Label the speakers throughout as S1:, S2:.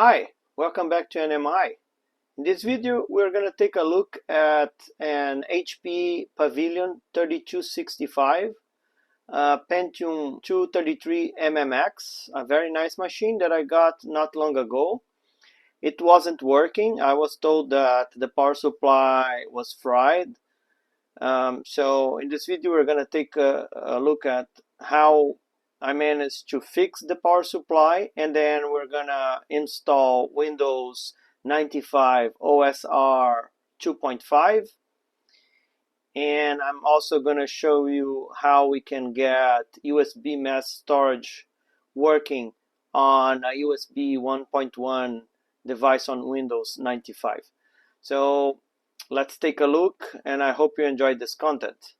S1: Hi, welcome back to NMI. In this video, we're going to take a look at an HP Pavilion 3265 Pentium 233 MMX, a very nice machine that I got not long ago. It wasn't working. I was told that the power supply was fried. So in this video, we're going to take a look at how I managed to fix the power supply, and then we're gonna install Windows 95 OSR 2.5, and I'm also gonna show you how we can get USB mass storage working on a USB 1.1 device on Windows 95. So let's take a look, and I hope you enjoyed this content.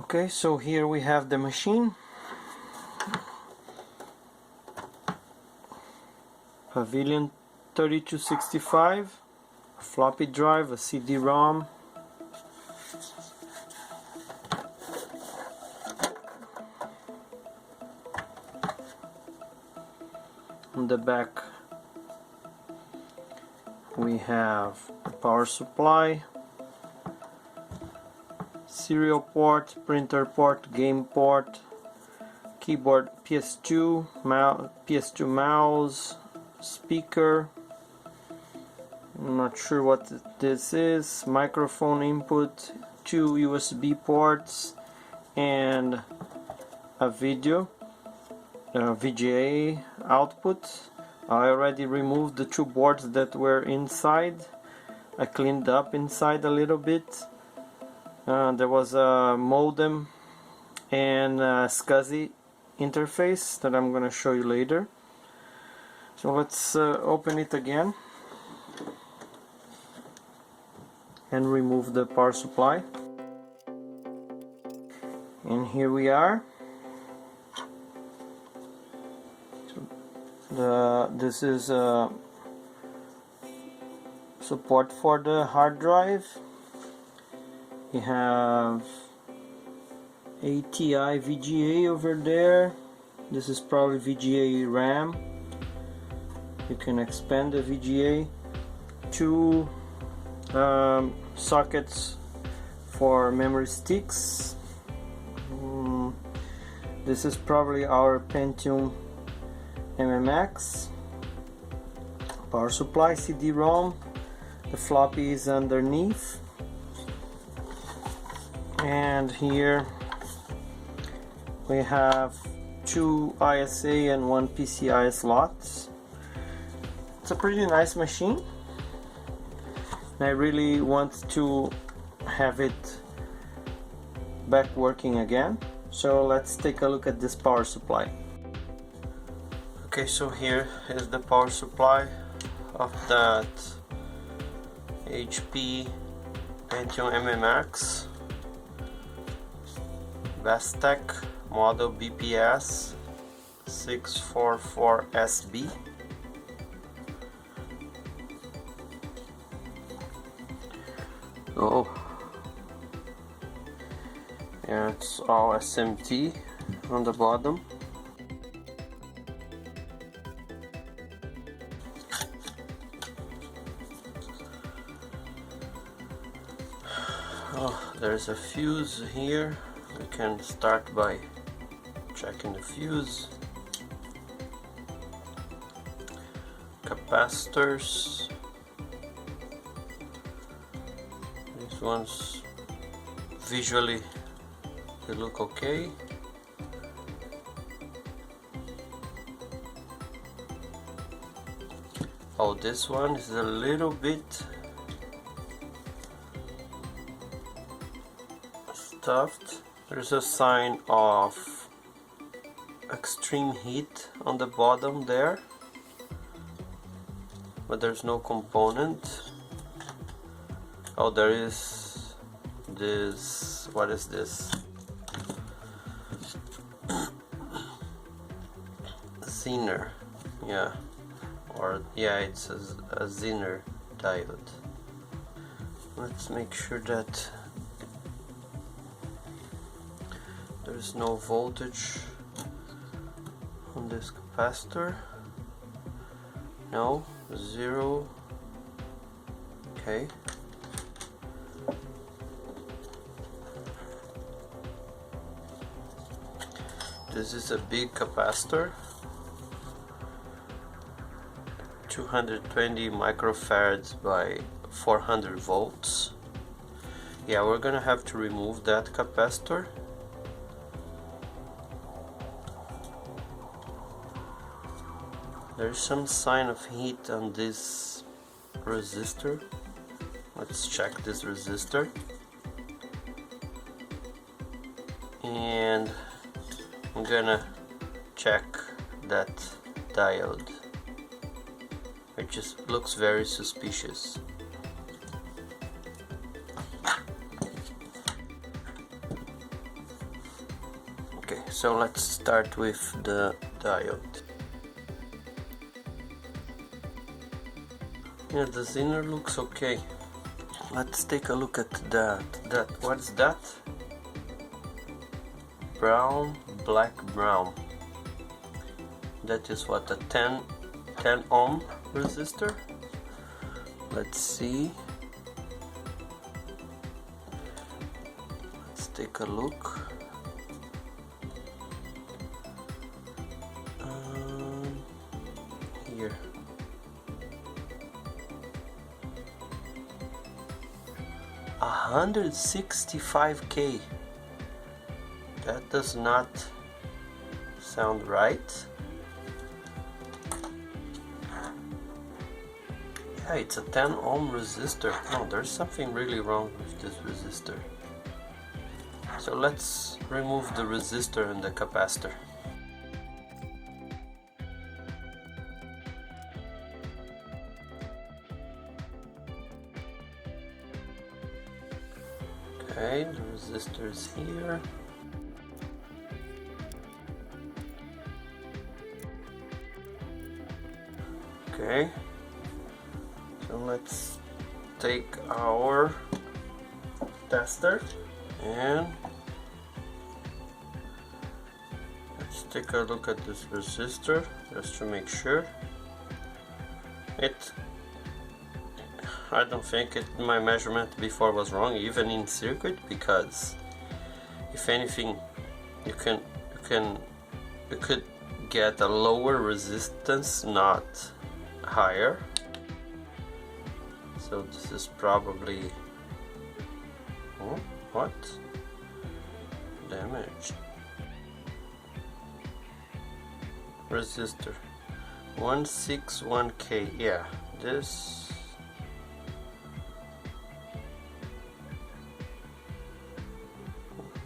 S1: Okay, so here we have the machine. Pavilion 3265, a floppy drive, a CD-ROM, on the back we have a power supply, serial port, printer port, game port, keyboard, PS2, PS2 mouse, speaker, I'm not sure what this is, microphone input, 2 USB ports, and a VGA output. I already removed the 2 boards that were inside. I cleaned up inside a little bit. There was a modem and a SCSI interface that I'm going to show you later. So let's open it again and remove the power supply. And here we are. This is support for the hard drive. We have ATI VGA over there. This is probably VGA RAM. You can expand the VGA. 2 sockets for memory sticks. This is probably our Pentium MMX. Power supply, CD-ROM. The floppy is underneath. And here we have 2 ISA and 1 PCI slots. It's a pretty nice machine. I really want to have it back working again. So let's take a look at this power supply. Okay, so here is the power supply of that HP Pentium MMX Bestech model BPS 644SB. Oh, yeah, it's all SMT on the bottom. Oh, there's a fuse here. We can start by checking the fuse. Capacitors. These ones visually they look okay. Oh, this one is a little bit stuffed. There's a sign of extreme heat on the bottom there, but there's no component. Oh, there is this, what is this? Zener, yeah,
S2: or yeah, it's a Zener diode. Let's make sure that there's no voltage on this capacitor. No, 0. Okay. This is a big capacitor, 220 microfarads by 400 volts. Yeah, we're gonna have to remove that capacitor. There's some sign of heat on this resistor. Let's check this resistor. And I'm gonna check that diode. It just looks very suspicious. Okay, so let's start with the diode. Yeah, the Zener looks okay. Let's take a look at that. What's that? Brown, black, brown. That is what, a 10 ohm resistor? Let's see. Let's take a look. Here. $165K. That does not sound right. Yeah, it's a 10 ohm resistor. No, there's something really wrong with this resistor. So let's remove the resistor and the capacitor. Okay, the resistor is here. Okay, so let's take our tester and let's take a look at this resistor just to make sure. I don't think my measurement before was wrong, even in circuit, because if anything you could get a lower resistance, not higher. So this is probably what? Damaged. Resistor 161K. Yeah, this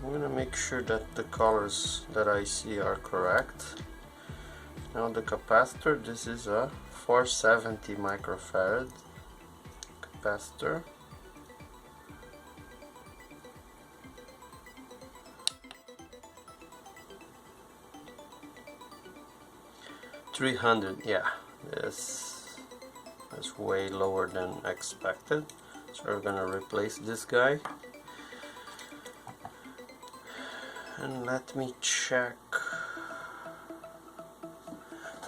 S2: I'm gonna make sure that the colors that I see are correct. Now the capacitor, this is a 470 microfarad capacitor. $300, yeah, this is way lower than expected. So we're gonna replace this guy. And let me check.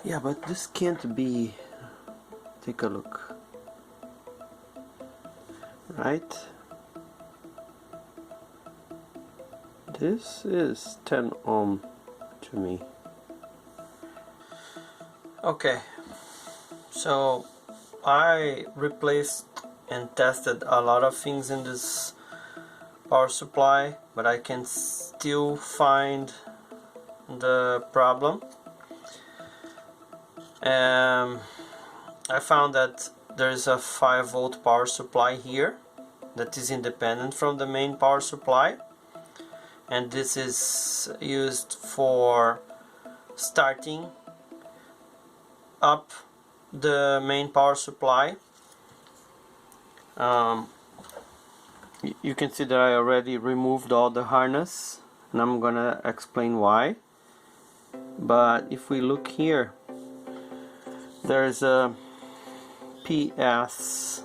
S2: Yeah, but this can't be. Take a look. Right? This is 10 ohm to me. Okay, so I replaced and tested a lot of things in this power supply, but I can still find the problem. I found that there is a 5-volt power supply here that is independent from the main power supply, and this is used for starting up the main power supply. You can see that I already removed all the harness, and I'm gonna explain why. But if we look here, there's a PS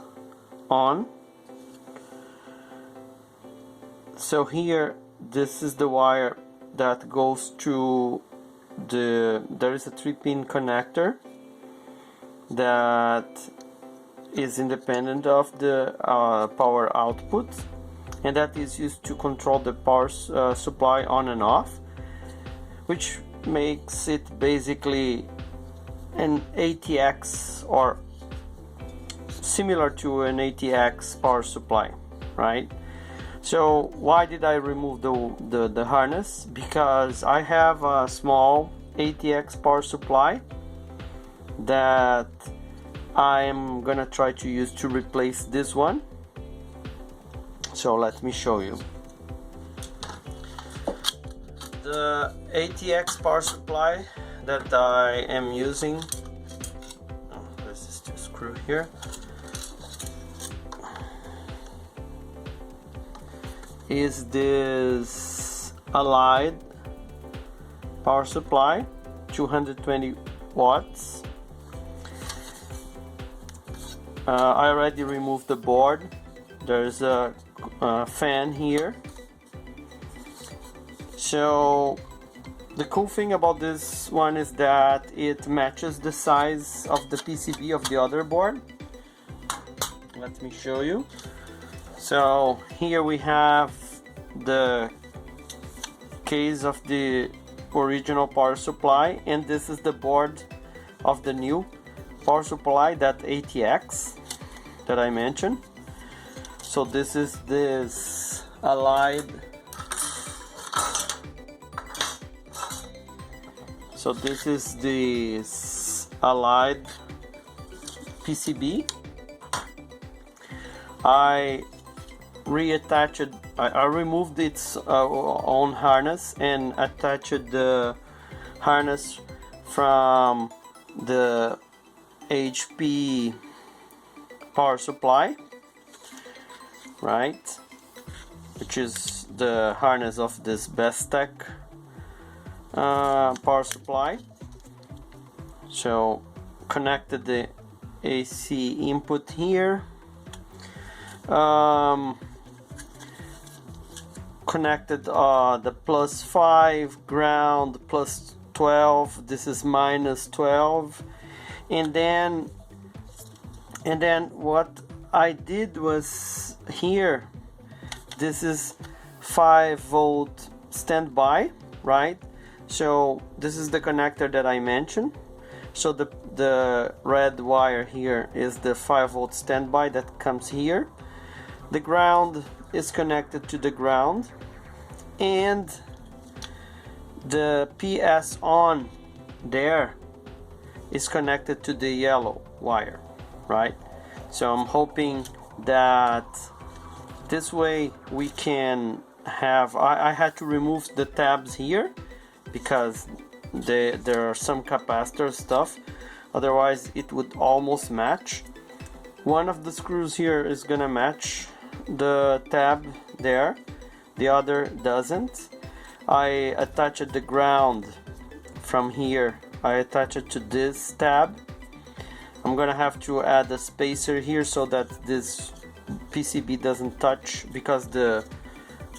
S2: on. So here, this is the wire that goes to there is a 3-pin connector that is independent of the power output, and that is used to control the power supply on and off, which makes it basically an ATX, or similar to an ATX power supply, right? So why did I remove the harness? Because I have a small ATX power supply that I'm gonna try to use to replace this one. So let me show you. The ATX power supply that I am using, this is the screw here, is this Allied power supply, 220 watts. I already removed the board. There's a fan here. So the cool thing about this one is that it matches the size of the PCB of the other board. Let me show you. So here we have the case of the original power supply, and this is the board of the new power supply, that ATX that I mentioned. So this is this Allied. So this is this Allied PCB. I reattached, I removed its own harness and attached the harness from the HP power supply, right, which is the harness of this Bestech power supply. So connected the AC input here, connected the +5 ground, +12, this is -12, and then what I did was here, this is 5-volt standby, right? So this is the connector that I mentioned. So the red wire here is the 5-volt standby that comes here. The ground is connected to the ground, and the PS on there is connected to the yellow wire, right? So I'm hoping that this way we can have, I had to remove the tabs here because there are some capacitor stuff, otherwise it would almost match. One of the screws here is gonna match the tab there, the other doesn't. I attached the ground from here, I attach it to this tab. I'm gonna have to add a spacer here so that this PCB doesn't touch, because the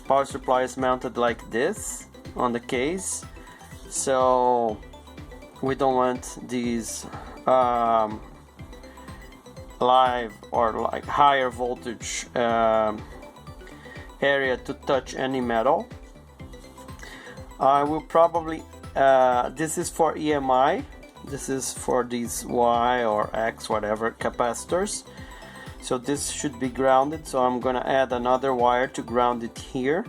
S2: power supply is mounted like this on the case, so we don't want these live or like higher voltage area to touch any metal. I will probably this is for EMI, this is for these Y or X whatever capacitors, so this should be grounded, so I'm gonna add another wire to ground it here.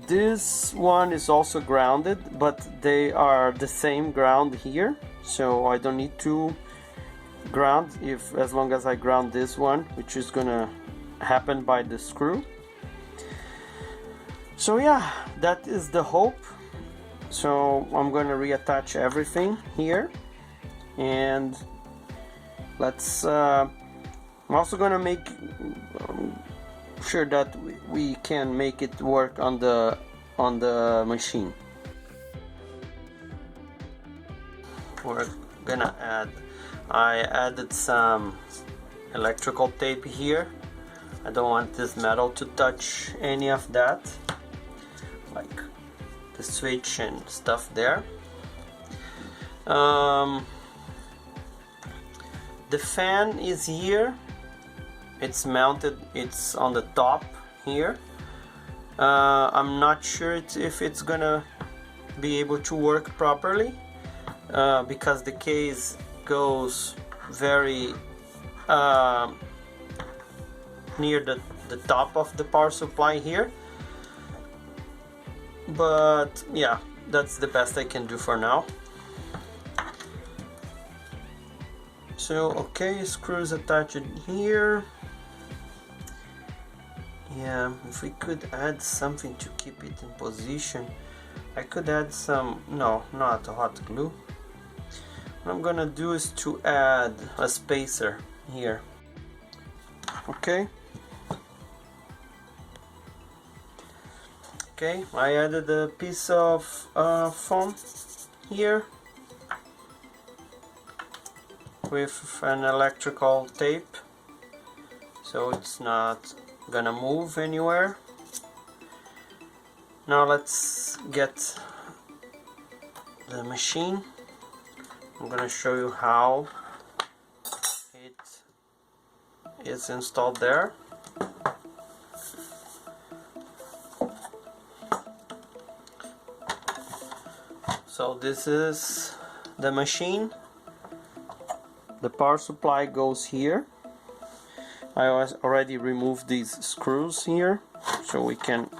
S2: This one is also grounded, but they are the same ground here, so I don't need to ground as long as I ground this one, which is gonna happen by the screw. So yeah, that is the hope. So I'm gonna reattach everything here, and let's I'm also gonna make sure that we can make it work on the machine. we're gonna add, I added some electrical tape here. I don't want this metal to touch any of that, like the switch and stuff there. The fan is here, it's mounted, it's on the top here. I'm not sure if it's gonna be able to work properly because the case goes very near the top of the power supply here, but yeah, that's the best I can do for now. So okay, screws attached here. Yeah, if we could add something to keep it in position, I could add some, no, not hot glue. What I'm gonna do is to add a spacer here. Okay. Okay, I added a piece of foam here with an electrical tape, so it's not gonna move anywhere. Now let's get the machine. I'm gonna show you how it is installed there. So this is the machine. The power supply goes here. I already removed these screws here, so we can,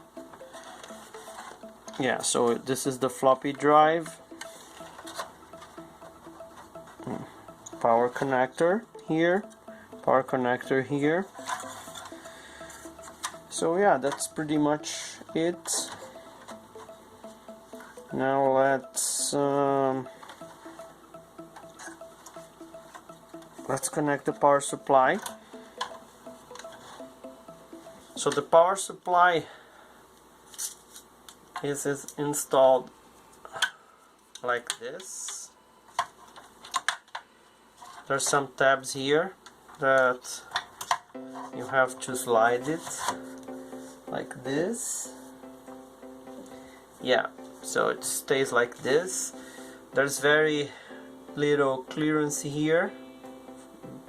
S2: yeah, so this is the floppy drive, power connector here, power connector here. So yeah, that's pretty much it. Now let's connect the power supply. So the power supply is installed like this. There's some tabs here that you have to slide it like this. Yeah, so it stays like this. There's very little clearance here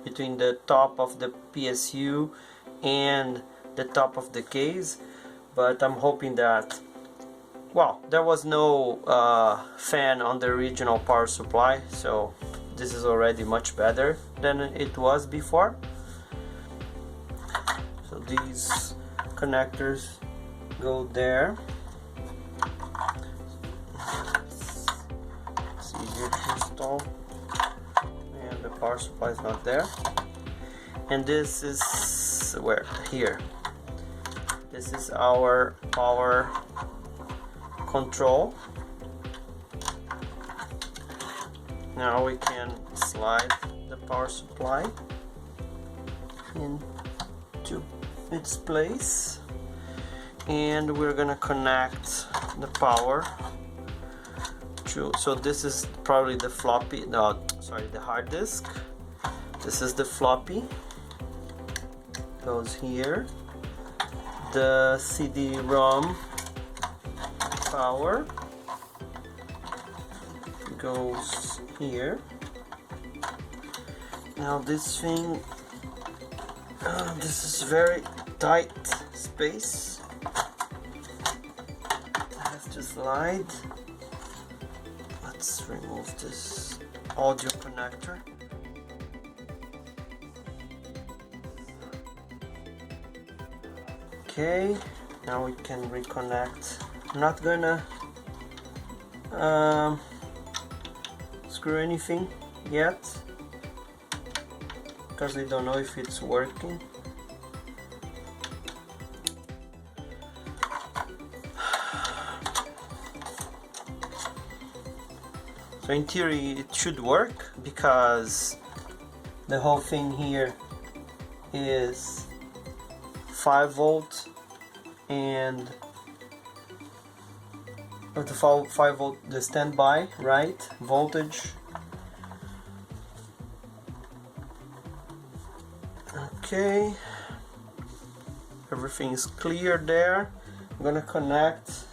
S2: between the top of the PSU and the top of the case, but I'm hoping that, well, there was no fan on the original power supply, so this is already much better than it was before. So these connectors go there. It's easier to install, and the power supply is not there. And this is where? Here. This is our power control. Now we can slide the power supply into its place, and we're gonna connect the power to, so this is probably the floppy, no, sorry, the hard disk. This is the floppy, goes here. The CD-ROM power goes here. Now this thing, this is very tight space. I have to slide. Let's remove this audio connector. Okay, now we can reconnect. I'm not gonna screw anything yet because I don't know if it's working. So in theory it should work because the whole thing here is 5 volt and the 5 volt, the standby, right, voltage, Okay, everything is clear there. I'm gonna connect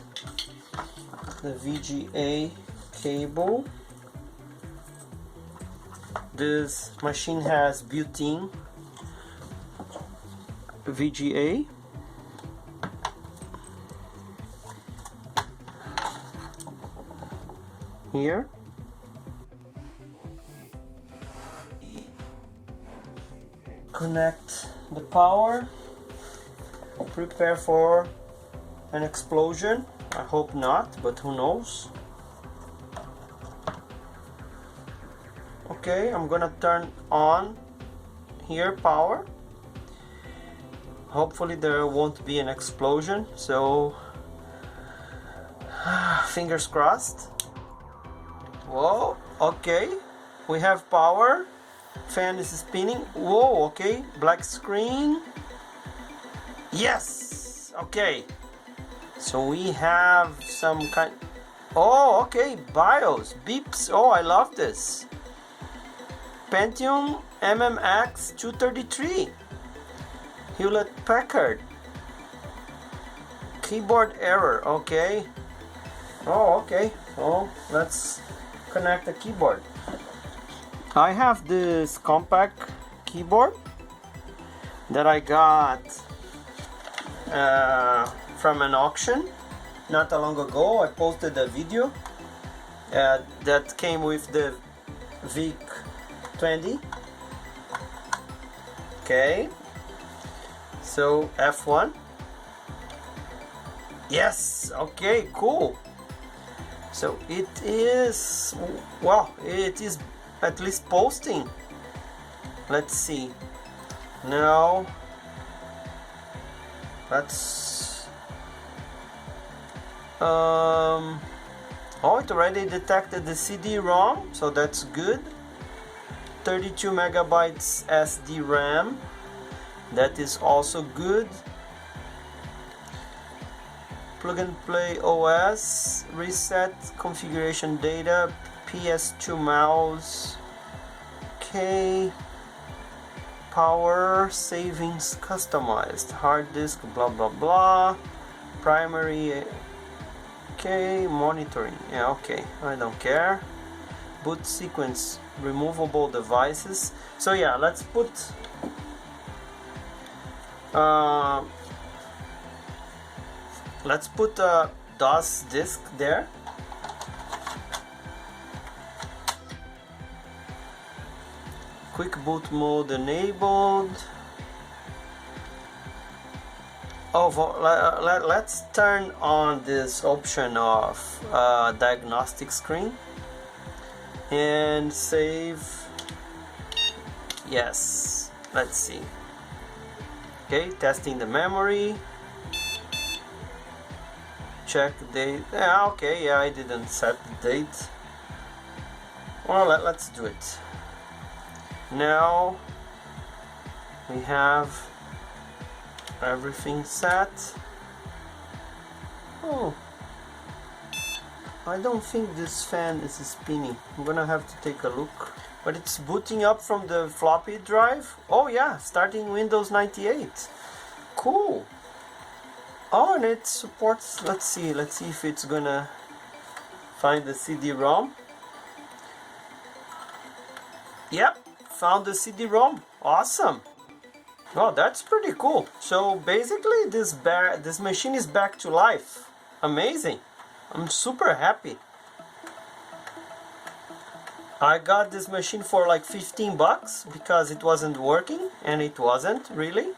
S2: the VGA cable. This machine has built-in VGA. Here. Connect the power. Prepare for an explosion. I hope not, but who knows. Okay, I'm gonna turn on here power. Hopefully there won't be an explosion, so fingers crossed. Whoa, okay, we have power. Fan is spinning. Whoa, okay, black screen. Yes, okay. So we have some kind. Oh, okay, BIOS, beeps. Oh, I love this. Pentium MMX 233. Hewlett Packard. Keyboard error, okay. Oh, okay. Oh, let's connect the keyboard. I have this compact keyboard that I got from an auction not that long ago. I posted a video that came with the VIC 20. Okay, so F1. Yes, okay, cool. So it is, well, it is at least posting. Let's see. Now let's oh, it already detected the CD-ROM, so that's good. 32 megabytes SD RAM, that is also good. Plug and play OS, reset configuration data, PS2 mouse. Okay, power savings customized, hard disk, blah blah blah, primary. Okay, monitoring, yeah, okay, I don't care. Boot sequence, removable devices. So yeah, let's put a DOS disk there. Quick boot mode enabled. Oh, let's turn on this option of diagnostic screen and save. Yes, let's see. Okay, testing the memory. Check date. Yeah, okay, yeah, I didn't set the date. Well, let's do it. Now we have everything set. Oh, I don't think this fan is spinning. I'm gonna have to take a look. But it's booting up from the floppy drive. Oh yeah, starting Windows 98. Cool. Oh, and it supports, let's see if it's gonna find the CD-ROM. Yep, found the CD-ROM. Awesome. Oh, that's pretty cool. So basically this machine is back to life. Amazing. I'm super happy. I got this machine for like 15 bucks because it wasn't working, and it wasn't really.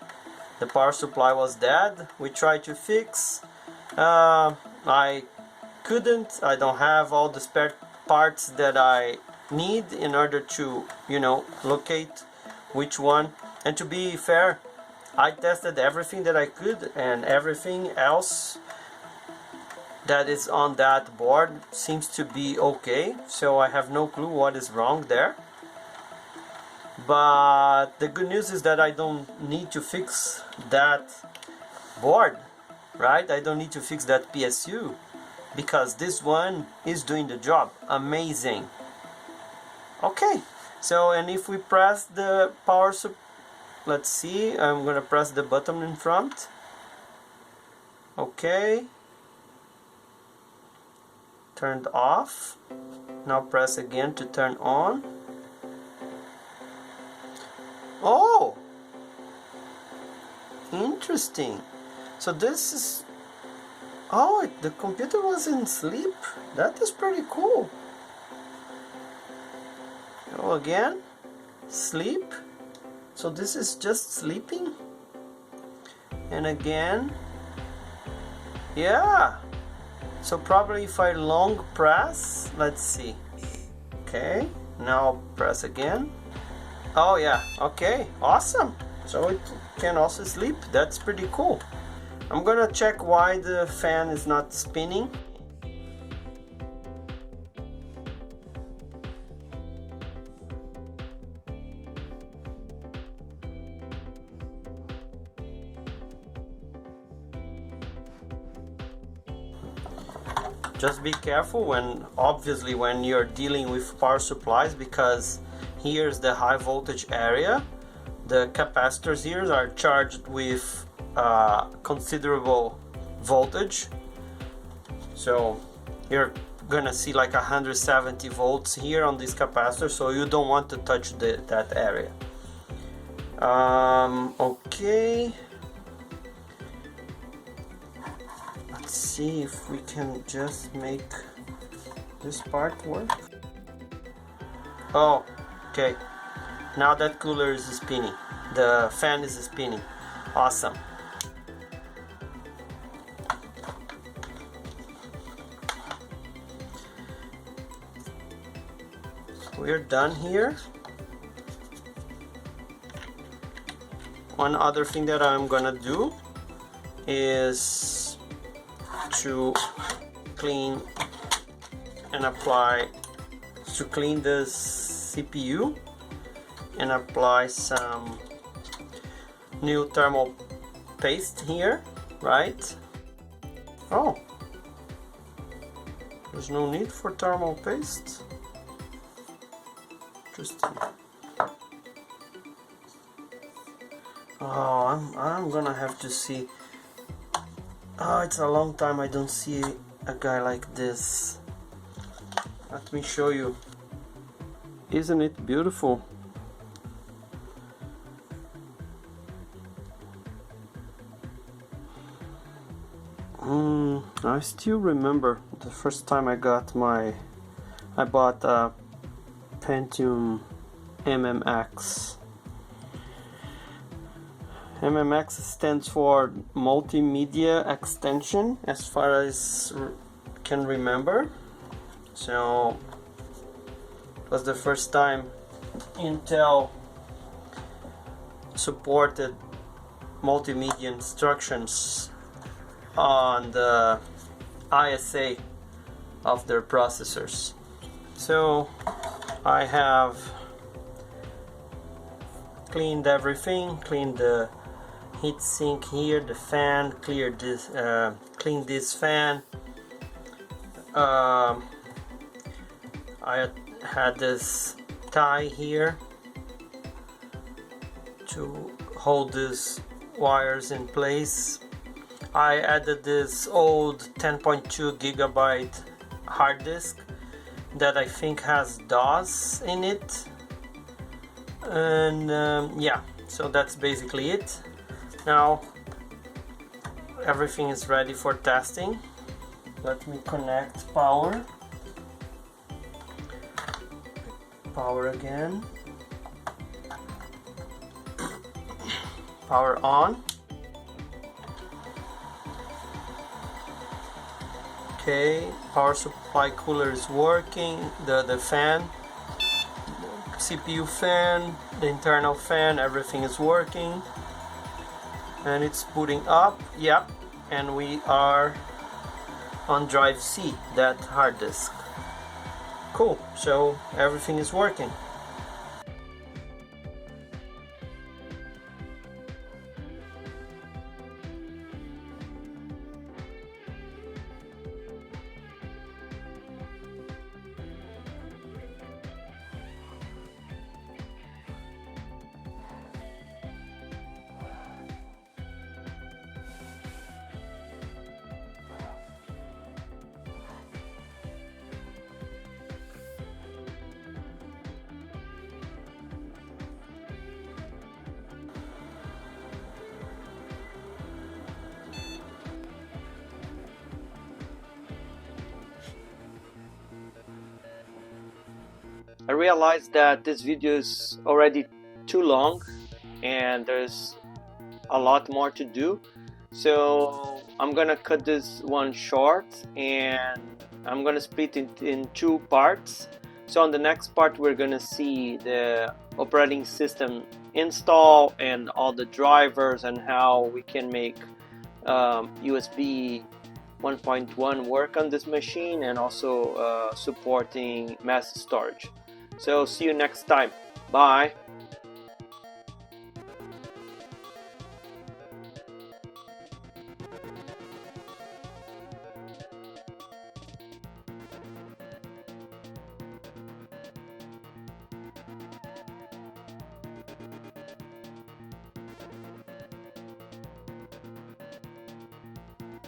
S2: The power supply was dead. We tried to fix. I couldn't. I don't have all the spare parts that I need in order to, locate which one. And to be fair, I tested everything that I could, and everything else that is on that board seems to be okay. So I have no clue what is wrong there. But the good news is that I don't need to fix that board, right? I don't need to fix that PSU because this one is doing the job. Amazing. Okay, so and if we press the power let's see, I'm gonna press the button in front. Okay, turned off. Now press again to turn on. Oh, interesting. So this is, oh, the computer was in sleep. That is pretty cool. Oh, again, sleep. So this is just sleeping. And again, yeah. So probably if I long press, let's see. Okay, now press again. Oh yeah, okay, awesome. So it can also sleep. That's pretty cool. I'm gonna check why the fan is not spinning. Just be careful obviously when you're dealing with power supplies, because here's the high voltage area. The capacitors here are charged with considerable voltage. So you're gonna see like 170 volts here on this capacitor, so you don't want to touch that area. Okay. Let's see if we can just make this part work. Oh, okay. Now that cooler is spinning. The fan is spinning. Awesome. We're done here. One other thing that I'm gonna do is to clean and apply, to clean the CPU and apply some new thermal paste here, right? Oh, there's no need for thermal paste. Interesting. Oh, I'm gonna have to see. Oh, it's a long time I don't see a guy like this. Let me show you. Isn't it beautiful? I still remember the first time I bought a Pentium MMX. MMX stands for Multimedia Extension, as far as can remember. So it was the first time Intel supported multimedia instructions on the ISA of their processors. So I have cleaned everything, cleaned the heatsink here, the fan, cleaned this fan. I had this tie here to hold these wires in place. I added this old 10.2 gigabyte hard disk that I think has DOS in it, and yeah, so that's basically it. Now everything is ready for testing. Let me connect power again, power on. Okay, power supply cooler is working, the fan, CPU fan, the internal fan, everything is working, and it's booting up. Yep, and we are on drive C, that hard disk. Cool, so everything is working.
S1: I realized that this video is already too long and there's a lot more to do, so I'm gonna cut this one short and I'm gonna split it in two parts. So on the next part we're gonna see the operating system install and all the drivers and how we can make USB 1.1 work on this machine, and also supporting mass storage. So see you next time. Bye.